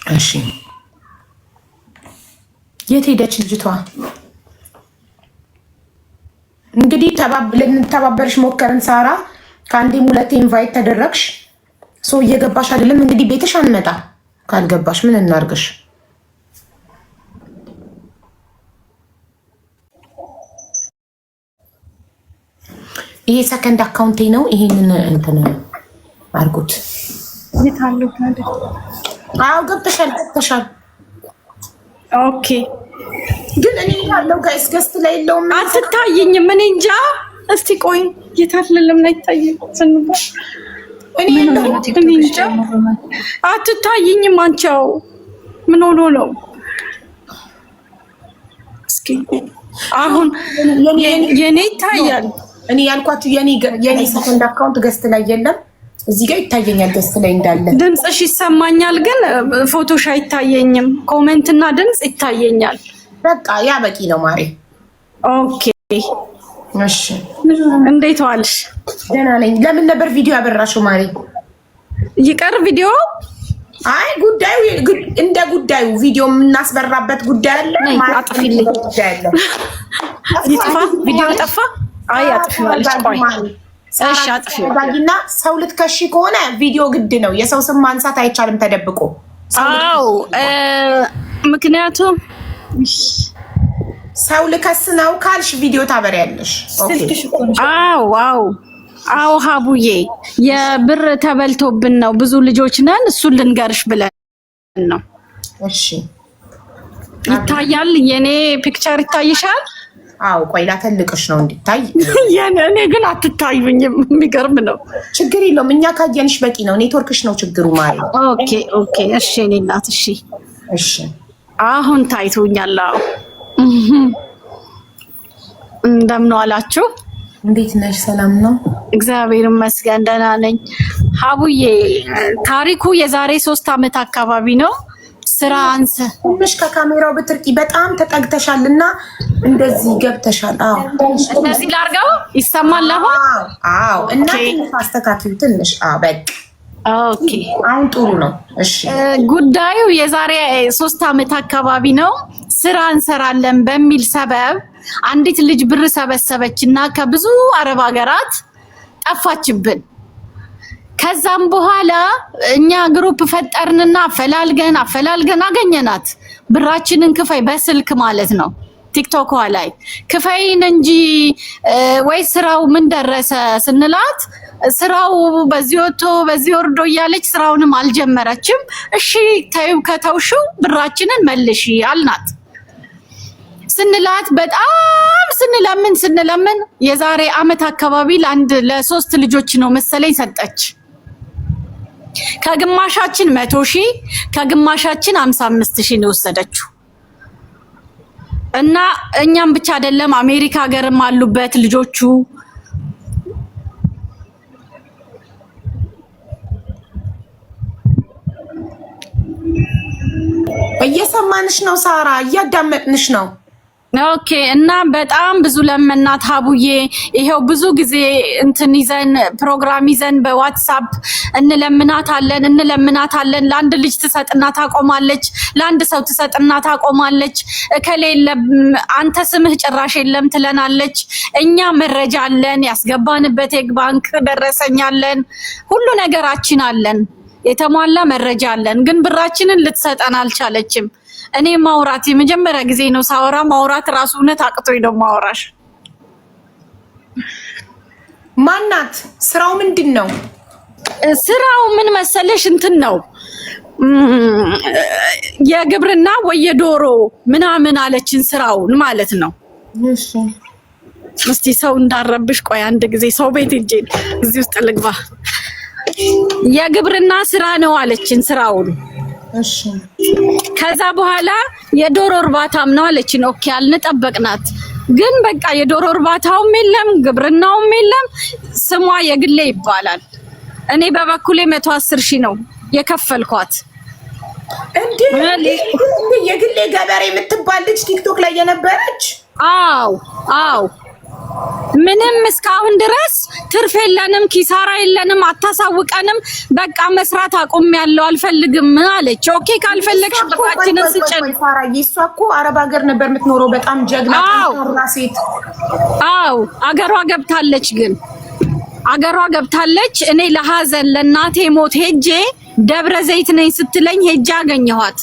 እሺ የት ሄደች ልጅቷ? እንግዲህ ልንተባበርሽ ሞከርን ሳራ። ከአንዴም ሁለቴ ኢንቫይት ተደረግሽ። ሰው እየገባሽ አይደለም። እንግዲህ ቤትሽ አንመጣ ካልገባሽ ምን እናርግሽ? ይሄ ሰከንድ አካውንቴ ነው። ይሄንን እንትን አርጉት። ይታለው ታዲያ? አዎ ገብተሻል። ኦኬ ግን እኔ ያለው ጋይስ ገስት ላይ የለውም። አትታየኝም። ምን እንጃ። እስቲ ቆይ የታለለም ላይ ታየኝ ስንባ እኔ እንጃ። አትታየኝም። አንቺው ምን ሆኖ ነው? እስኪ አሁን የኔ ይታያል። እኔ ያልኳችሁ የኔ ሰከንድ አካውንት ገስት ላይ የለም። እዚህ ጋር ይታየኛል ገስት ላይ እንዳለ። ድምፅሽ ይሰማኛል ግን ፎቶሽ አይታየኝም። ኮሜንት እና ድምፅ ይታየኛል። በቃ ያ በቂ ነው ማሬ። ኦኬ እሺ። እንዴት ዋልሽ? ደህና ነኝ። ለምን ነበር ቪዲዮ ያበራሽው ማሬ? ይቀር ቪዲዮ? አይ ጉዳዩ እንደ ጉዳዩ ቪዲዮ የምናስበራበት ጉዳይ አለ። አጥፊልኝ። ይጥፋ ቪዲዮ ጠፋ። አይ አጥፊዋለሽ። ቆይ እሺ አጥፊውና ሰው ልትከሺ ከሆነ ቪዲዮ ግድ ነው። የሰው ስም ማንሳት አይቻልም ተደብቆ። አዎ ምክንያቱም ሰው ልከስ ነው ካልሽ ቪዲዮ ታበሪያለሽ። አዎ ሀቡዬ የብር ተበልቶብን ነው። ብዙ ልጆች ነን። እሱን ልንገርሽ ብለን ነው። እሺ ይታያል። የኔ ፒክቸር ይታይሻል? አዎ ቆይ ላተልቅሽ ነው እንዲታይ። እኔ ግን አትታዩኝም። የሚገርም ነው። ችግር የለውም። እኛ ካየንሽ በቂ ነው። ኔትወርክሽ ነው ችግሩ ማለት። ኦኬ እሺ እኔ እናት እሺ አሁን ታይቶኛል። አዎ እንደምን ዋላችሁ? እንዴት ነሽ? ሰላም ነው እግዚአብሔር ይመስገን ደህና ነኝ። ሀቡዬ ታሪኩ የዛሬ 3 ዓመት አካባቢ ነው። ስራ አንሰ ትንሽ ከካሜራው ብትርቂ በጣም ተጠግተሻልና እንደዚህ ገብተሻል። አዎ እንደዚህ ላርጋው ይሰማል አሁን? አዎ እና ትንሽ አስተካክሉ ትንሽ። በቃ ኦኬ አሁን ጥሩ ነው። እሺ ጉዳዩ የዛሬ 3 ዓመት አካባቢ ነው። ስራ እንሰራለን በሚል ሰበብ አንዲት ልጅ ብር ሰበሰበችና ከብዙ አረብ ሀገራት ጠፋችብን። ከዛም በኋላ እኛ ግሩፕ ፈጠርንና አፈላልገን አገኘናት። ብራችንን ክፈይ በስልክ ማለት ነው። ቲክቶክ ላይ ክፈይን እንጂ ወይ ስራው ምን ደረሰ ስንላት ስራው በዚህ ወጥቶ በዚህ ወርዶ እያለች ስራውንም አልጀመረችም። እሺ ተይው ከተውሽው ብራችንን መልሺ አልናት። ስንላት በጣም ስንለምን የዛሬ አመት አካባቢ ለ3 ልጆች ነው መሰለኝ ሰጠች። ከግማሻችን 100,000 ከግማሻችን 55,000 ነው ወሰደችው። እና እኛም ብቻ አይደለም አሜሪካ ሀገርም አሉበት ልጆቹ። እየሰማንሽ ነው ሳራ፣ እያዳመጥንሽ ነው። ኦኬ እና በጣም ብዙ ለመናት ሀቡዬ። ይሄው ብዙ ጊዜ እንትን ይዘን ፕሮግራም ይዘን በዋትስአፕ እንለምናታለን። ለአንድ ልጅ ትሰጥና ታቆማለች፣ ለአንድ ሰው ትሰጥና ታቆማለች። ከሌለ አንተ ስምህ ጭራሽ የለም ትለናለች። እኛ መረጃ አለን፣ ያስገባንበት የባንክ ደረሰኝ አለን፣ ሁሉ ነገራችን አለን፣ የተሟላ መረጃ አለን። ግን ብራችንን ልትሰጠን አልቻለችም። እኔ ማውራት የመጀመሪያ ጊዜ ነው ሳወራ። ማውራት ራሱ እውነት አቅቶኝ ነው ማውራሽ። ማናት? ስራው ምንድን ነው? ስራው ምን መሰለሽ እንትን ነው የግብርና ወይ የዶሮ ምናምን አለችን ስራውን ማለት ነው። እሺ እስቲ ሰው እንዳረብሽ ቆይ አንድ ጊዜ ሰው ቤት ሂጅ እዚህ ውስጥ ልግባ። የግብርና ስራ ነው አለችን ስራውን። እሺ ከዛ በኋላ የዶሮ እርባታም ነው አለችን። ኦኬ አልነጠበቅናት። ግን በቃ የዶሮ እርባታውም የለም ግብርናውም የለም። ስሟ የግሌ ይባላል። እኔ በበኩሌ 110,000 ነው የከፈልኳት። እንዴ የግሌ ገበሬ የምትባል ልጅ ቲክቶክ ላይ የነበረች? አዎ ምንም እስካሁን ድረስ ትርፍ የለንም፣ ኪሳራ የለንም፣ አታሳውቀንም፣ በቃ መስራት አቁሜያለሁ አልፈልግም አለች። ኦኬ ካልፈለግሽ ብራችንን ስጭን። እሷ እኮ አረብ ሀገር ነበር የምትኖረው። በጣም ጀግና ጠንካራ ሴት። አዎ አገሯ ገብታለች። ግን አገሯ ገብታለች። እኔ ለሀዘን ለእናቴ ሞት ሄጄ ደብረ ዘይት ነኝ ስትለኝ ሄጄ አገኘኋት።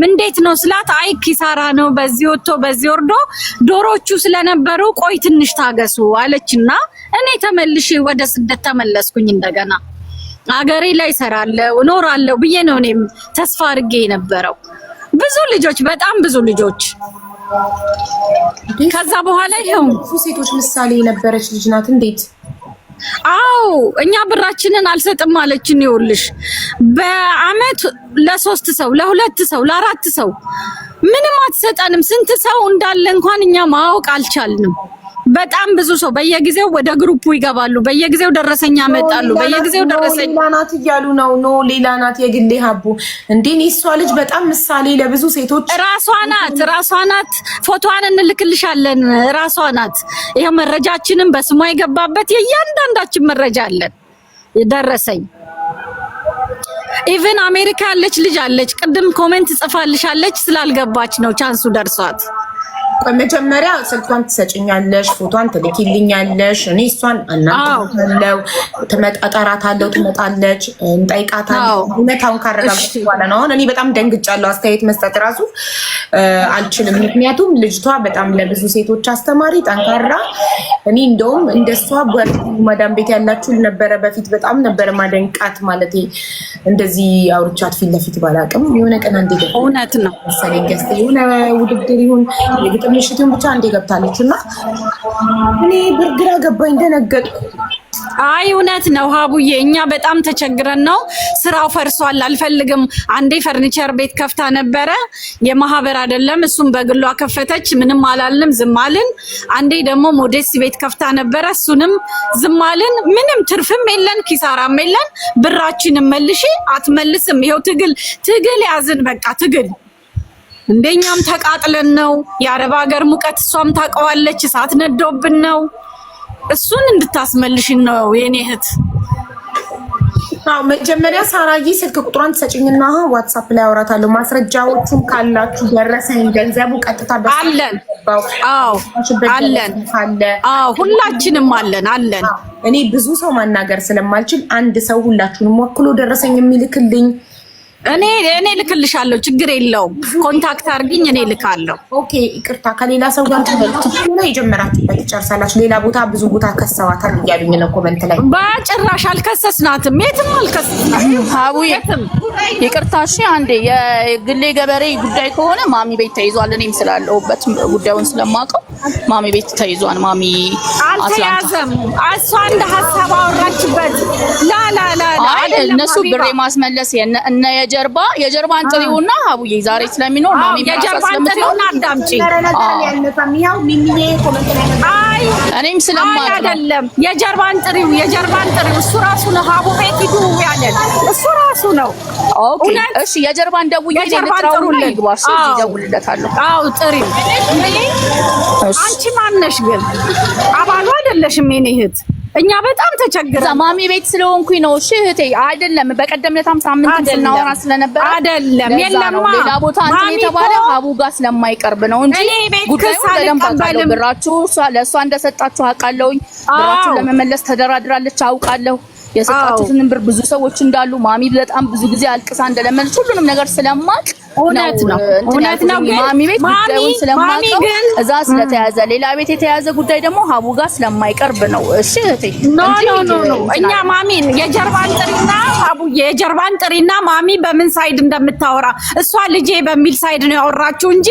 እንዴት ነው ስላት አይ ኪሳራ ነው በዚህ ወጥቶ በዚህ ወርዶ ዶሮቹ ስለነበሩ ቆይ ትንሽ ታገሱ አለችና እኔ ተመልሼ ወደ ስደት ተመለስኩኝ። እንደገና አገሬ ላይ ሰራለሁ እኖራለሁ ብዬ ነው እኔም ተስፋ አድርጌ የነበረው። ብዙ ልጆች በጣም ብዙ ልጆች ከዛ በኋላ ይሄው ሴቶች ምሳሌ የነበረች ልጅ ናት። እንዴት አው እኛ ብራችንን አልሰጥም ማለችን። ይኸውልሽ በአመት ለ3 ሰው ለ2 ሰው ለ4 ሰው ምንም አትሰጠንም። ስንት ሰው እንዳለ እንኳን እኛ ማወቅ አልቻልንም። በጣም ብዙ ሰው በየጊዜው ወደ ግሩፑ ይገባሉ። በየጊዜው ደረሰኛ ያመጣሉ። በየጊዜው ደረሰኛ ሌላ ናት እያሉ ነው። ኖ ሌላ ናት የግሌ ሀቡ እንዴ እሷ ልጅ በጣም ምሳሌ ለብዙ ሴቶች ራሷ ናት። ፎቶዋን እንልክልሻለን። ራሷ ናት። ይሄ መረጃችንን በስሟ የገባበት የእያንዳንዳችን መረጃ አለን። ደረሰኝ ኢቭን አሜሪካ ያለች ልጅ አለች። ቅድም ኮሜንት ጽፋልሻለች ስላልገባች ነው ቻንሱ ደርሷት። መጀመሪያ ስልኳን ትሰጭኛለሽ፣ ፎቶን ትልኪልኛለሽ። እኔ እሷን አናግራታለሁ፣ እጠራታለሁ፣ ትመጣለች፣ እንጠይቃታለን። እውነታውን ካረጋገጥኩ በኋላ ነው። አሁን እኔ በጣም ደንግጫለሁ። አስተያየት መስጠት ራሱ አልችልም። ምክንያቱም ልጅቷ በጣም ለብዙ ሴቶች አስተማሪ ጠንካራ። እኔ እንደውም እንደሷ ማዳም ቤት ያላችሁ ነበረ በፊት በጣም ነበረ ማደንቃት። ማለት እንደዚህ አውርቻት ፊት ለፊት ባላቅም የሆነ ቀን አንዴ እውነት ነው መሰለኝ ገዝተ የሆነ ውድድር ይሁን ምሽቱን ብቻ አንዴ ገብታለች እና እኔ ብርግራ ገባኝ፣ ደነገጥኩ። አይ እውነት ነው ሀቡዬ፣ እኛ በጣም ተቸግረን ነው። ስራው ፈርሷል አልፈልግም። አንዴ ፈርኒቸር ቤት ከፍታ ነበረ፣ የማህበር አይደለም እሱም በግሏ ከፈተች፣ ምንም አላልንም፣ ዝም አልን። አንዴ ደግሞ ሞዴስ ቤት ከፍታ ነበረ፣ እሱንም ዝም አልን። ምንም ትርፍም የለን ኪሳራም የለን። ብራችንን መልሺ አትመልስም። ይሄው ትግል ያዝን፣ በቃ ትግል። እንደኛም ተቃጥለን ነው። የአረብ ሀገር ሙቀት እሷም ታውቀዋለች። እሳት ነዶብን ነው። እሱን እንድታስመልሽን ነው የኔ እህት። አዎ መጀመሪያ ሳራዬ ስልክ ቁጥሯን ትሰጪኝና ዋትስአፕ ላይ አወራታለሁ። ማስረጃዎቹን ካላችሁ ደረሰኝ ገንዘቡ ቀጥታ አለን። አዎ አለን። አዎ ሁላችንም አለን። እኔ ብዙ ሰው ማናገር ስለማልችል አንድ ሰው ሁላችሁንም ወክሎ ደረሰኝ የሚልክልኝ እኔ ልክልሻለሁ፣ ችግር የለውም። ኮንታክት አድርጊኝ፣ እኔ ልካለሁ። ኦኬ ይቅርታ፣ ከሌላ ሰው ጋር ተበልኩና የጀመራችሁበት ይጨርሳላችሁ። ሌላ ቦታ ብዙ ቦታ ከሰዋታል እያሉኝ ነው ኮሜንት ላይ። በጭራሽ አልከሰስናትም፣ የትም አልከሰስናትም። ሀቡዬ ይቅርታ እሺ። አንዴ የግሌ ገበሬ ጉዳይ ከሆነ ማሚ ቤት ተይዟል። እኔም ስላለሁበት ጉዳዩን ስለማውቀው ማሚ ቤት ተይዟል። ማሚ አልተያዘም። እሷ እንደ ሀሳብ አወራችበት። ላ እነሱ ብሬ ማስመለስ እነ የጀርባን ጥሪውና ሀቡዬ ዛሬ ስለሚኖር ማሚ የጀርባን ጥሪውና አዳምጪ። እኔም ስለማውቅ አይደለም የጀርባን ጥሪው እሱ ራሱ ነው። ሀቡ ቤት ሂዱ ያለን እሱ ራሱ ነው። ኦኬ እሺ፣ የጀርባን ደውዬ ልጥራውና ይግባሽ ይደውልለታለሁ። አዎ ጥሪው። አንቺ ማነሽ ግን? አባሉ አይደለሽም የኔ እህት። እኛ በጣም ተቸግረን ማሚ ቤት ስለሆንኩኝ ነው። እሺ እህቴ፣ አይደለም በቀደም ለታም ሳምንት እናወራ ስለነበር አይደለም። የለም ሌላ ቦታ እንትን የተባለው ሀቡ ጋር ስለማይቀርብ ነው እንጂ ጉዳዩ በደንብ አውቃለሁ። ብራችሁ ለእሷ እንደሰጣችሁ አውቃለሁኝ። ብራችሁን ለመመለስ ተደራድራለች አውቃለሁ። የሰጣችሁትን ብር ብዙ ሰዎች እንዳሉ ማሚ በጣም ብዙ ጊዜ አልቅሳ እንደለመነች ሁሉንም ነገር ስለማቅ እውነት ነው። ማሚ ቤት ጉዳዩን ስለማውቀው እዛ ስለተያዘ ሌላ ቤት የተያዘ ጉዳይ ደግሞ ሀቡ ጋር ስለማይቀርብ ነው። እሺ እህቴ፣ ኖ እኛ ማሚን የጀርባን ጥሪና ማሚ በምን ሳይድ እንደምታወራ እሷ ልጄ በሚል ሳይድ ነው ያወራችሁ እንጂ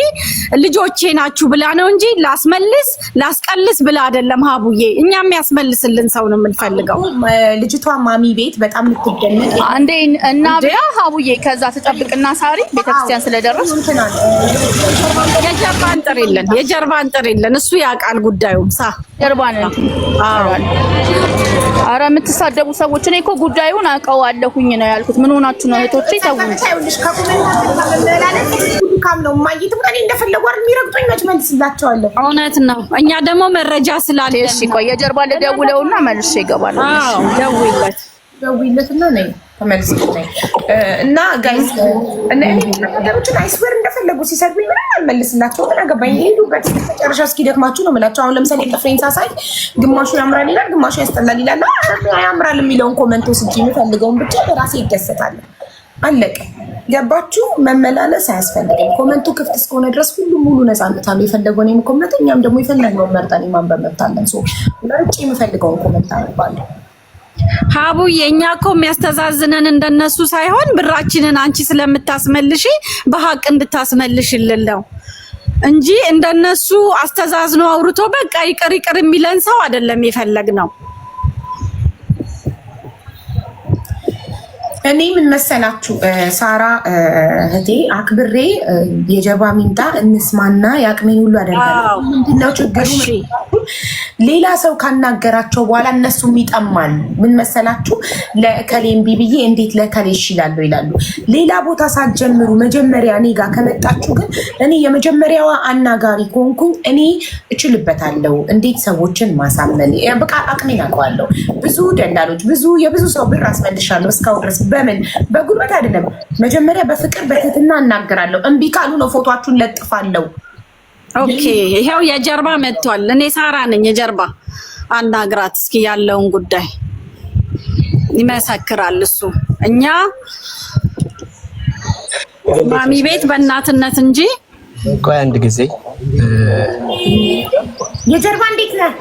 ልጆቼ ናችሁ ብላ ነው እንጂ ላስቀልስ ብላ አይደለም። ሀቡዬ እኛ የሚያስመልስልን ሰው ነው የምንፈልገው። ልጅቷ ማሚ ቤት በጣም የምትደነቅ አንዴ እና ቢያ ሀቡዬ ከዛ ተጠብቅና ሳሪ ቤተክርስቲያን ስለደረስ የጀርባን ጥሪ የለን እሱ ያውቃል ጉዳዩም ጀርባን አረ የምትሳደቡ ሰዎች እኔ እኮ ጉዳዩን አውቀዋለሁኝ ነው ያልኩት። ምን ሆናችሁ ነው እህቶቼ? ተውኝ። እውነት ነው። እኛ ደግሞ መረጃ ስላለ እሺ፣ ቆይ የጀርባ ልደውለውና መልሼ እገባለሁ። አዎ ደውይለትና ነይ ተመልሰሽ ነይ እና ጋይስ እኔ ነገሮችን አይስበር እንደፈለጉ ሲሰድቡኝ ምንም አልመልስላቸውም። ምን አገባኝ? ሄዱበት መጨረሻ እስኪደክማችሁ ነው የምላቸው። አሁን ለምሳሌ ጥፍሬን ሳሳይ ግማሹ ያምራል ይላል፣ ግማሹ ያስጠላል ይላል። ያምራል የሚለውን ኮመንት ወስጄ የምፈልገውን ብቻ በራሴ ይደሰታል። አለቀ። ገባችሁ? መመላለስ አያስፈልግም። ኮመንቱ ክፍት እስከሆነ ድረስ ሁሉም ሙሉ ነፃነት አለው። የፈለገውን ኮመንት፣ እኛም ደግሞ የፈለግነውን መርጠን ማንበብ መብታለን። ለውጭ የምፈልገውን ኮመንት አነባለሁ። ሀቡ የኛ እኮ የሚያስተዛዝነን እንደነሱ ሳይሆን ብራችንን አንቺ ስለምታስመልሺ በሀቅ እንድታስመልሽልን ነው እንጂ እንደነሱ አስተዛዝኖ አውርቶ በቃ ይቅር ይቅር የሚለን ሰው አይደለም የፈለግነው። እኔ ምን መሰላችሁ ሳራ እህቴ አክብሬ የጀርባ ሚምጣ እንስማና ያቅሜን ሁሉ አደርጋለሁ። ምንድነው ችግሩ? ሌላ ሰው ካናገራቸው በኋላ እነሱም ይጠማሉ። ምን መሰላችሁ ለከሌም ቢብዬ እንዴት ለከሌ ይላሉ ይላሉ። ሌላ ቦታ ሳትጀምሩ መጀመሪያ እኔ ጋር ከመጣችሁ ግን እኔ የመጀመሪያዋ አናጋሪ ከሆንኩኝ እኔ እችልበታለሁ። እንዴት ሰዎችን ማሳመን በቃ አቅሜን አውቀዋለሁ። ብዙ ደላሎች የብዙ ሰው ብር አስመልሻለሁ እስካሁን ድረስ። በምን በጉልበት አይደለም። መጀመሪያ በፍቅር በትህትና እናገራለሁ። እምቢ ካሉ ነው ፎቶአችሁን ለጥፋለሁ። ኦኬ ይሄው የጀርባ መጥቷል። እኔ ሳራ ነኝ የጀርባ አናግራት እስኪ ያለውን ጉዳይ ይመሰክራል እሱ። እኛ ማሚ ቤት በእናትነት እንጂ። ቆይ አንድ ጊዜ የጀርባ እንዴት ነህ?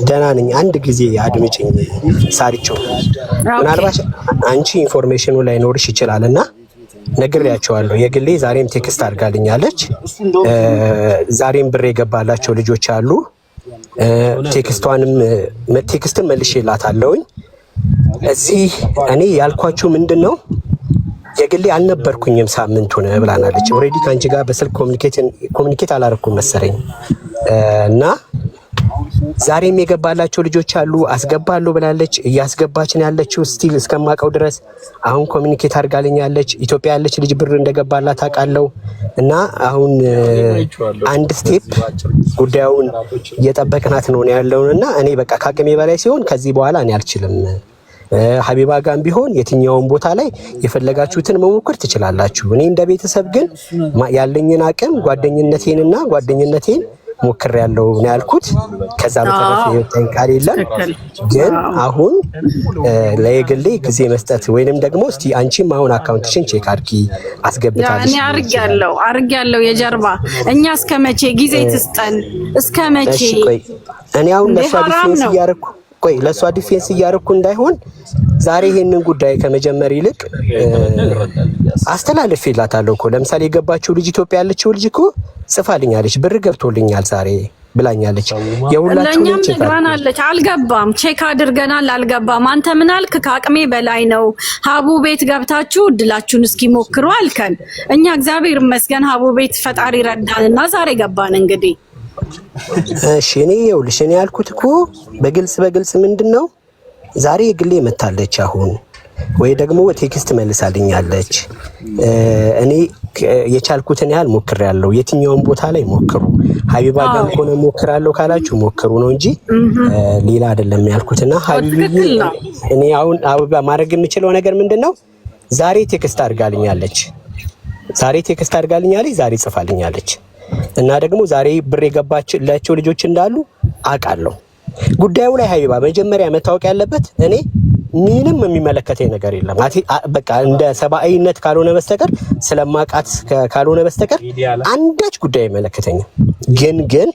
ደህና ነኝ። አንድ ጊዜ አድምጪኝ ሳሪቸው። ምናልባት አንቺ ኢንፎርሜሽኑ ላይ ኖርሽ ይችላል እና ነግሬያቸዋለሁ። የግሌ ዛሬም ቴክስት አድርጋልኛለች። ዛሬም ብር የገባላቸው ልጆች አሉ። ቴክስትን መልሼላታለሁኝ። እዚህ እኔ ያልኳችሁ ምንድን ነው የግሌ አልነበርኩኝም ሳምንቱን ብላናለች። ኦልሬዲ ከአንቺ ጋር በስልክ ኮሚኒኬት አላረኩም መሰለኝ እና ዛሬም የገባላቸው ልጆች አሉ። አስገባለሁ ብላለች። እያስገባች ነው ያለችው ስቲል እስከማውቀው ድረስ። አሁን ኮሚኒኬት አድርጋልኛለች። ኢትዮጵያ ያለች ልጅ ብር እንደገባላት አውቃለሁ። እና አሁን አንድ ስቴፕ ጉዳዩን እየጠበቅናት ነው ያለውን እና እኔ በቃ ከአቅሜ በላይ ሲሆን ከዚህ በኋላ እኔ አልችልም። ሀቢባ ጋም ቢሆን የትኛውን ቦታ ላይ የፈለጋችሁትን መሞከር ትችላላችሁ። እኔ እንደ ቤተሰብ ግን ያለኝን አቅም ጓደኝነቴን ሞክር ያለው ነው ያልኩት። ከዛ በተረፈ የወጣኝ ቃል የለም። ግን አሁን ለየግሌ ጊዜ መስጠት ወይንም ደግሞ እስቲ አንቺም አሁን አካውንትሽን ቼክ አድርጊ አስገብታለሽ። እኔ አርጋለሁ የጀርባ እኛ እስከመቼ ጊዜ ትስጠን? እስከመቼ? እኔ አሁን ለሷ ዲፌንስ እያደረኩ እንዳይሆን ዛሬ ይሄንን ጉዳይ ከመጀመር ይልቅ አስተላልፌላታለሁ እኮ። ለምሳሌ የገባችው ልጅ ኢትዮጵያ ያለችው ልጅ እኮ ጽፋልኛለች፣ ብር ገብቶልኛል ዛሬ ብላኛለች። የሁላችንም ቼክ አልገባም፣ ቼክ አድርገናል፣ አልገባም። አንተ ምን አልክ? ከአቅሜ በላይ ነው። ሀቡ ቤት ገብታችሁ እድላችሁን እስኪ ሞክሩ አልከን። እኛ እግዚአብሔር ይመስገን ሀቡ ቤት ፈጣሪ ረዳንና ዛሬ ገባን። እንግዲህ እሺ እኔ ያልኩት እኮ በግልጽ ምንድነው ዛሬ የግሌ መታለች አሁን ወይ ደግሞ ቴክስት መልሳልኛለች። እኔ የቻልኩትን ያህል ሞክሬያለሁ። የትኛውን ቦታ ላይ ሞክሩ፣ ሀቢባ ጋር ሆነ ሞክራለሁ ካላችሁ ሞክሩ ነው እንጂ ሌላ አይደለም ያልኩትና ሀቢብ እኔ አሁን አበባ ማድረግ የምችለው ነገር ምንድነው ዛሬ ቴክስት አድርጋልኛለች፣ ዛሬ ጽፋልኛለች እና ደግሞ ዛሬ ብር የገባችላቸው ልጆች እንዳሉ አውቃለሁ። ጉዳዩ ላይ ሀቢባ መጀመሪያ መታወቅ ያለበት እኔ ምንም የሚመለከተኝ ነገር የለም። በቃ እንደ ሰብአዊነት ካልሆነ በስተቀር ስለማቃት ካልሆነ በስተቀር አንዳች ጉዳይ አይመለከተኝም። ግን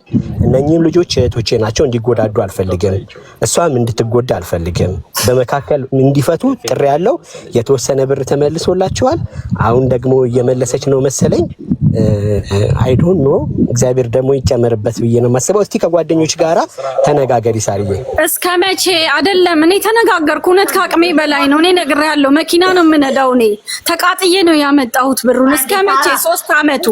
እነኚህም ልጆች እህቶቼ ናቸው፣ እንዲጎዳዱ አልፈልግም። እሷም እንድትጎዳ አልፈልግም። በመካከል እንዲፈቱ ጥሪ ያለው የተወሰነ ብር ተመልሶላቸዋል። አሁን ደግሞ እየመለሰች ነው መሰለኝ። አይ ዶንት ኖ እግዚአብሔር ደግሞ ይጨመርበት ብዬ ነው የማስበው። እስቲ ከጓደኞች ጋራ ተነጋገሪ ሳርዬ። እስከ መቼ አይደለም እኔ ተነጋገርኩ። እውነት ከአቅሜ በላይ ነው። እኔ ነግሬያለሁ። መኪና ነው የምነዳው። እኔ ተቃጥዬ ነው ያመጣሁት ብሩን። እስከ መቼ? 3 አመቱ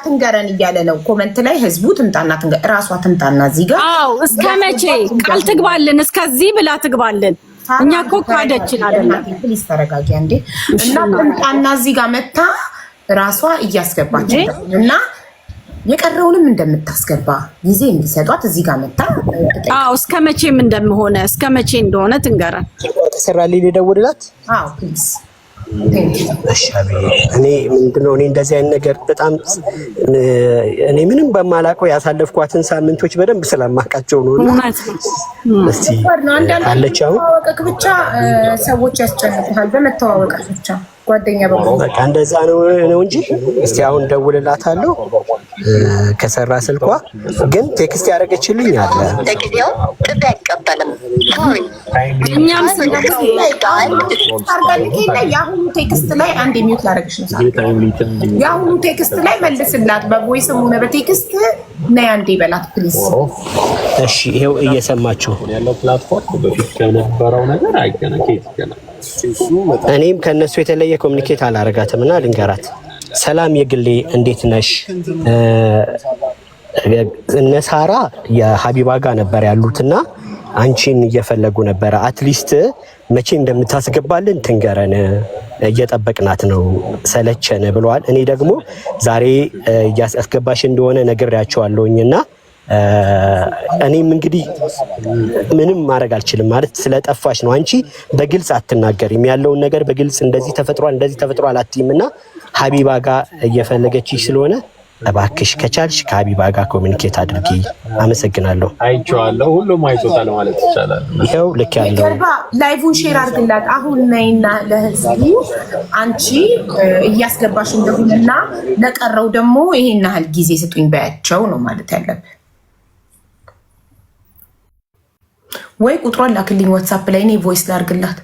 ትንገረን እያለ ነው ኮመንት ላይ ህዝቡ። ትምጣና ራሷ ትምጣና እዚህ ጋር። አዎ እስከ መቼ ቃል ትግባልን? እስከዚህ ብላ ትግባልን። እኛ እኮ ካደችን አይደለም። ፕሊዝ ተረጋጊ እንዴ። እና ትምጣና እዚህ ጋር መታ ራሷ እያስገባች እና የቀረውንም እንደምታስገባ ጊዜ እንዲሰጧት እዚህ ጋር መጣ። አዎ እስከ መቼም እንደምሆነ እስከ መቼ እንደሆነ ትንገረን። ተሰራልኝ ልደውልላት። አዎ ፕሊዝ። እኔ ምንድነው እኔ እንደዚህ አይነት ነገር በጣም እኔ ምንም በማላውቀው ያሳለፍኳትን ሳምንቶች በደንብ ስለማውቃቸው ነው። እስቲ አለች አሁን ብቻ ሰዎች ያስጨንቁታል በመተዋወቅ ብቻ ጓደኛ በቃ እንደዛ ነው እንጂ እስቲ አሁን ደውልላታለሁ። ከሰራ ስልኳ ግን ቴክስት ያደረገችልኝ አለ ለጊዜው ጥሪ አይቀበልም። እኛም የአሁኑ ቴክስት ላይ አንድ የሚውት ላደረግሽ ነው። የአሁኑ ቴክስት ላይ መልስላት በቮይስም ሆነ በቴክስት ነይ አንዴ በላት ፕሊዝ። እሺ ይሄው እየሰማችሁ ያለው ፕላትፎርም በፊት ከነበረው ነገር አይገናኝም። እኔም ከነሱ የተለየ ኮሙኒኬት አላረጋትም እና ልንገራት። ሰላም የግሌ እንዴት ነሽ? እነ ሳራ የሀቢባ ጋር ነበር ያሉትና አንቺን እየፈለጉ ነበረ። አትሊስት መቼ እንደምታስገባልን ትንገረን፣ እየጠበቅናት ነው፣ ሰለቸን ብለዋል። እኔ ደግሞ ዛሬ እያስገባሽ እንደሆነ ነግሬያቸዋለሁኝና እኔም እንግዲህ ምንም ማድረግ አልችልም ማለት ስለጠፋሽ ነው። አንቺ በግልጽ አትናገሪም፣ ያለውን ነገር በግልጽ እንደዚህ ተፈጥሯል አትይምና ሀቢባ ጋር እየፈለገችሽ ስለሆነ እባክሽ ከቻልሽ ከሀቢባ ጋር ኮሙኒኬት አድርጊ። አመሰግናለሁ። አይቼዋለሁ፣ ሁሉም አይቶታል ማለት ይቻላል። ይኸው ልክ ያለው ላይቭን ሼር አድርግላት አሁን ነይና ለህዝቡ አንቺ እያስገባሽ እንደሆነና ለቀረው ደግሞ ይሄን ያህል ጊዜ ስጡኝ በያቸው ነው ማለት ያለብን። ወይ ቁጥሯን ላክልኝ ዋትስአፕ ላይ እኔ ቮይስ ላድርግላት።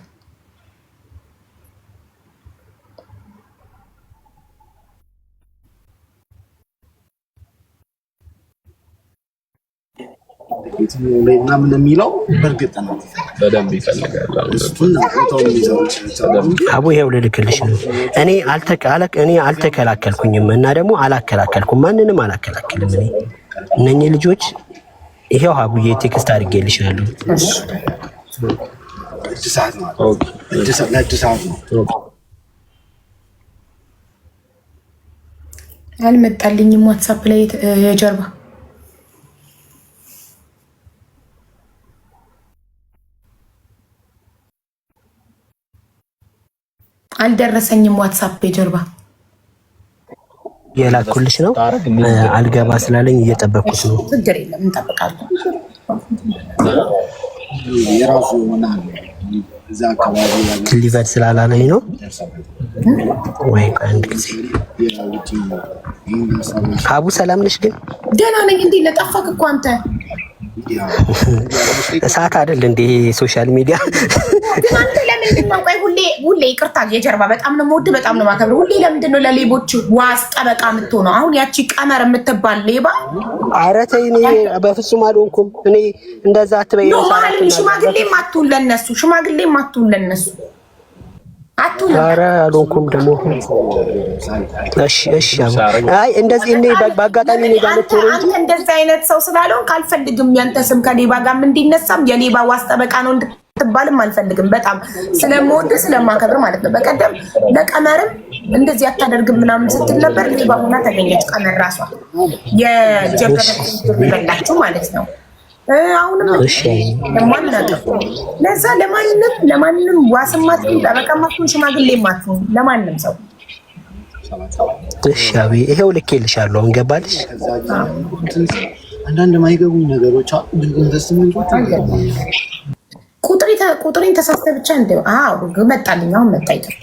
ምን የሚለው በእርግጥ ነው በደንብ ይፈልጋል። አቡ ይሄው ልልክልሽ ነው። እኔ አልተከላከልኩኝም እና ደግሞ አላከላከልኩም፣ ማንንም አላከላከልም። እኔ እነኚህ ልጆች ይሄው አቡዬ ቴክስት አድርጌልሻለሁ። አልመጣልኝም ዋትስአፕ ላይ የጀርባ አልደረሰኝም። ዋትስአፕ የጀርባ የላኩልሽ ነው። አልገባ ስላለኝ እየጠበቅኩት ነው። ችግር የለም እንጠብቃለን። የራሱ ሆነ እዛ አካባቢ ዲሊቨር ስላላለኝ ነው ወይ? አንድ ጊዜ አቡ ሰላም ነሽ? ግን ደህና ነኝ። እንዴ ለጠፋክ እኮ አንተ እሳት አይደል እንዴ ሶሻል ሚዲያ። አንተ ለምንድን ነው ቆይ ሁሌ ይቅርታ የጀርባ በጣም ነው የምወድ በጣም ነው የማከብረው። ሁሌ ለምንድን ነው ለሌቦች ዋስ ጠበቃ የምትሆነው? አሁን ያቺ ቀመር የምትባል ሌባ ኧረ ተይ፣ እኔ በፍጹም አልሆንኩም። እኔ እንደዛ አትበይ። ሽማግሌም አትሁን ለነሱ ኧረ አልሆንኩም ደግሞ። እሺ አይ እንደዚህ እኔ በአጋጣሚ እኔ ጋር ልትሆን እንጂ እንደዚህ አይነት ሰው ስላልሆን ካልፈልግም ያንተ ስም ከሌባ ጋር እንዲነሳም የሌባ ዋስ ጠበቃ ነው እንድትባልም አልፈልግም። በጣም ስለምወድ ስለማከብር ማለት ነው። በቀደም ለቀመርም እንደዚህ አታደርግም ምናምን ስትል ነበር። ሌባ ሆና ተገኘች። ቀመር ራሷ የጀበረ ይበላችሁ ማለት ነው። አሁንም ለዛ ለማንም ዋስማቱን ጠበቃማቱን ሽማግሌማቱን ለማንም ሰው ተሻቢ ይሄው ልኬልሻለሁ። አሁን ገባልሽ? አንዳንድ ማይገቡ ነገሮች አሉ። ኢንቨስትመንቶች ቁጥሬን ተሳስተ ብቻ እንደው መጣልኝ። አሁን መጣ ይቀር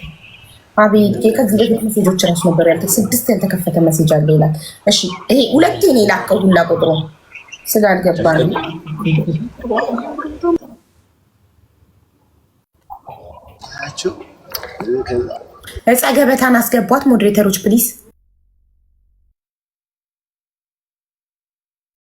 አቤት ከዚህ በፊት ሜሴጆች ራሱ ነበር ያልተ 6 ያልተከፈተ ሜሴጅ አለ ይላል። እሺ ይሄ ሁለቴ ነው የላከው ሁላ ቁጥሩ ስላልገባ ነው። እፀ ገበታን አስገቧት ሞዴሬተሮች ፕሊዝ።